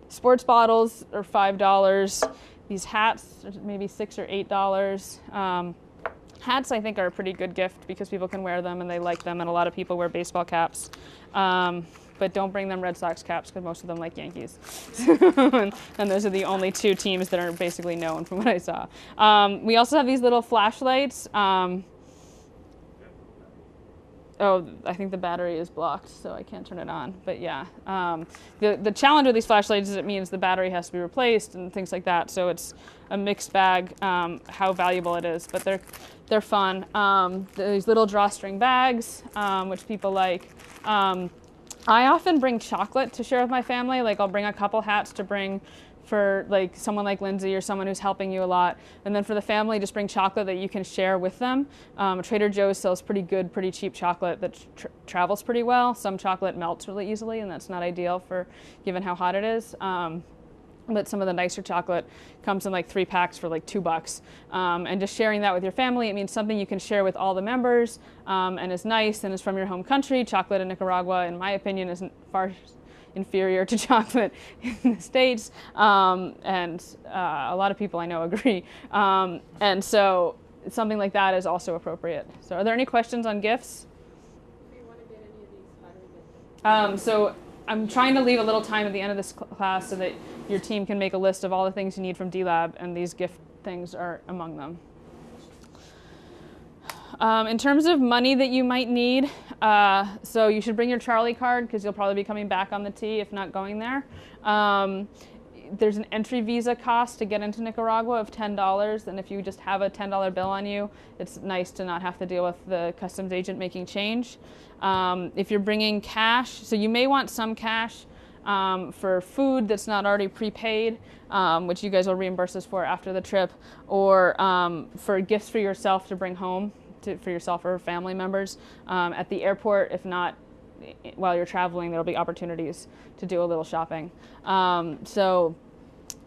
sports bottles are $5. These hats are maybe $6 or $8. Hats, I think, are a pretty good gift because people can wear them and they like them, and a lot of people wear baseball caps. But don't bring them Red Sox caps because most of them like Yankees. And those are the only two teams that are basically known from what I saw. We also have these little flashlights. Oh, I think the battery is blocked, so I can't turn it on. But yeah, the challenge with these flashlights is it means the battery has to be replaced and things like that. So it's a mixed bag how valuable it is, but they're fun. These little drawstring bags, which people like. I often bring chocolate to share with my family. Like I'll bring a couple hats to bring for like someone like Lindsay or someone who's helping you a lot. And then for the family, just bring chocolate that you can share with them. Trader Joe's sells pretty good, pretty cheap chocolate that travels pretty well. Some chocolate melts really easily, and that's not ideal for given how hot it is. But some of the nicer chocolate comes in like 3 packs for like $2. And just sharing that with your family, it means something you can share with all the members and is nice and is from your home country. Chocolate in Nicaragua, in my opinion, isn't far inferior to chocolate in the States. And a lot of people I know agree. And so something like that is also appropriate. So are there any questions on gifts? Do you want to get any of these? How do we get them? So I'm trying to leave a little time at the end of this class so that your team can make a list of all the things you need from D-Lab, and these gift things are among them. In terms of money that you might need, so you should bring your Charlie card because you'll probably be coming back on the T if not going there. There's an entry visa cost to get into Nicaragua of $10, and if you just have a $10 bill on you, it's nice to not have to deal with the customs agent making change. If you're bringing cash, so you may want some cash for food that's not already prepaid, which you guys will reimburse us for after the trip, or for gifts for yourself to bring home for yourself or family members at the airport. If not, while you're traveling, there'll be opportunities to do a little shopping. So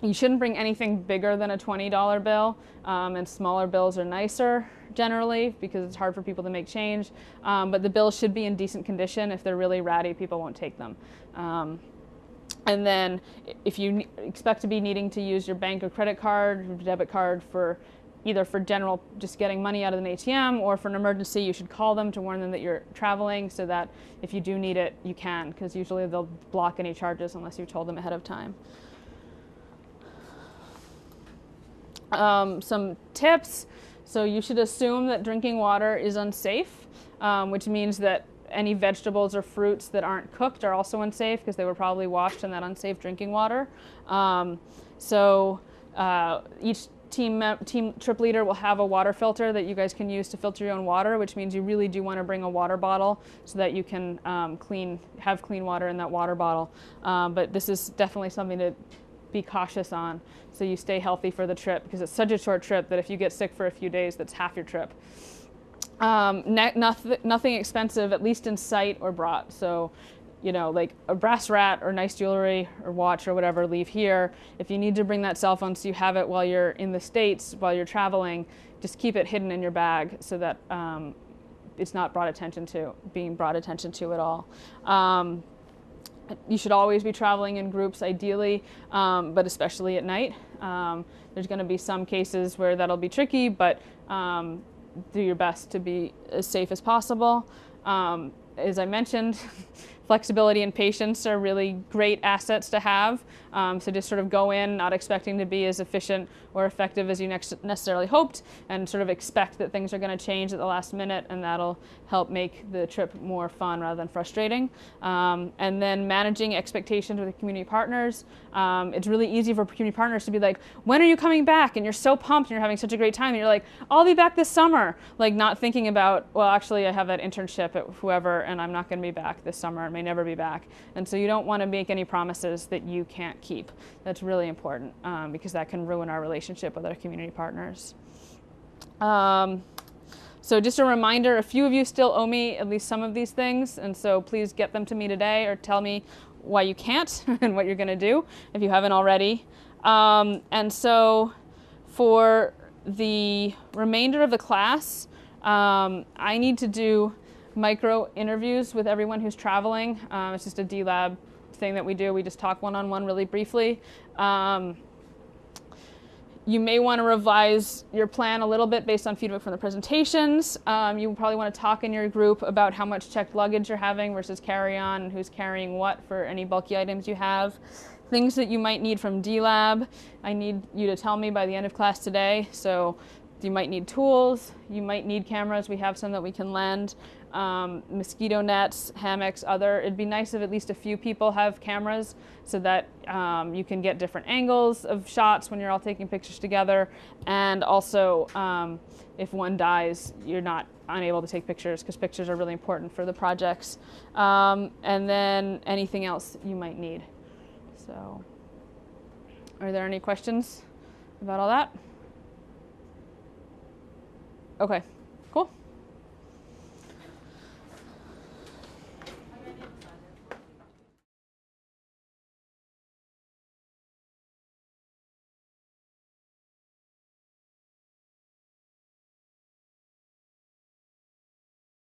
you shouldn't bring anything bigger than a $20 bill, and smaller bills are nicer generally because it's hard for people to make change. But the bills should be in decent condition. If they're really ratty, people won't take them. And then if you expect to be needing to use your bank or credit card or debit card for either for general just getting money out of an ATM or for an emergency, you should call them to warn them that you're traveling so that if you do need it, you can, because usually they'll block any charges unless you told them ahead of time. Some tips. So you should assume that drinking water is unsafe, which means that any vegetables or fruits that aren't cooked are also unsafe because they were probably washed in that unsafe drinking water. Each team trip leader will have a water filter that you guys can use to filter your own water, which means you really do want to bring a water bottle so that you can have clean water in that water bottle. But this is definitely something to be cautious on so you stay healthy for the trip, because it's such a short trip that if you get sick for a few days, that's half your trip. Nothing expensive, at least in sight or brought. So, you know, like a brass rat or nice jewelry or watch or whatever, leave here. If you need to bring that cell phone so you have it while you're in the States, while you're traveling, just keep it hidden in your bag so that it's not being brought attention to at all. You should always be traveling in groups, ideally, but especially at night. There's going to be some cases where that'll be tricky, but do your best to be as safe as possible. as I mentioned, flexibility and patience are really great assets to have. So just sort of go in not expecting to be as efficient or effective as you necessarily hoped, and sort of expect that things are going to change at the last minute, and that'll help make the trip more fun rather than frustrating. And then managing expectations with the community partners. It's really easy for community partners to be like, when are you coming back? And you're so pumped and you're having such a great time. And you're like, I'll be back this summer. Like not thinking about, well, actually I have that internship at whoever and I'm not going to be back this summer. I may never be back. And so you don't want to make any promises that you can't keep. That's really important because that can ruin our relationship with our community partners. So just a reminder, a few of you still owe me at least some of these things, and so please get them to me today or tell me why you can't and what you're going to do if you haven't already. And so for the remainder of the class, I need to do micro interviews with everyone who's traveling. It's just a D-Lab thing that we do. We just talk one-on-one really briefly. You may want to revise your plan a little bit based on feedback from the presentations. You probably want to talk in your group about how much checked luggage you're having versus carry-on and who's carrying what for any bulky items you have. Things that you might need from D-Lab, I need you to tell me by the end of class today. So you might need tools, you might need cameras. We have some that we can lend. Mosquito nets, hammocks, other. It'd be nice if at least a few people have cameras so that you can get different angles of shots when you're all taking pictures together. And also, if one dies, you're not unable to take pictures because pictures are really important for the projects. And then anything else you might need. So, are there any questions about all that? Okay.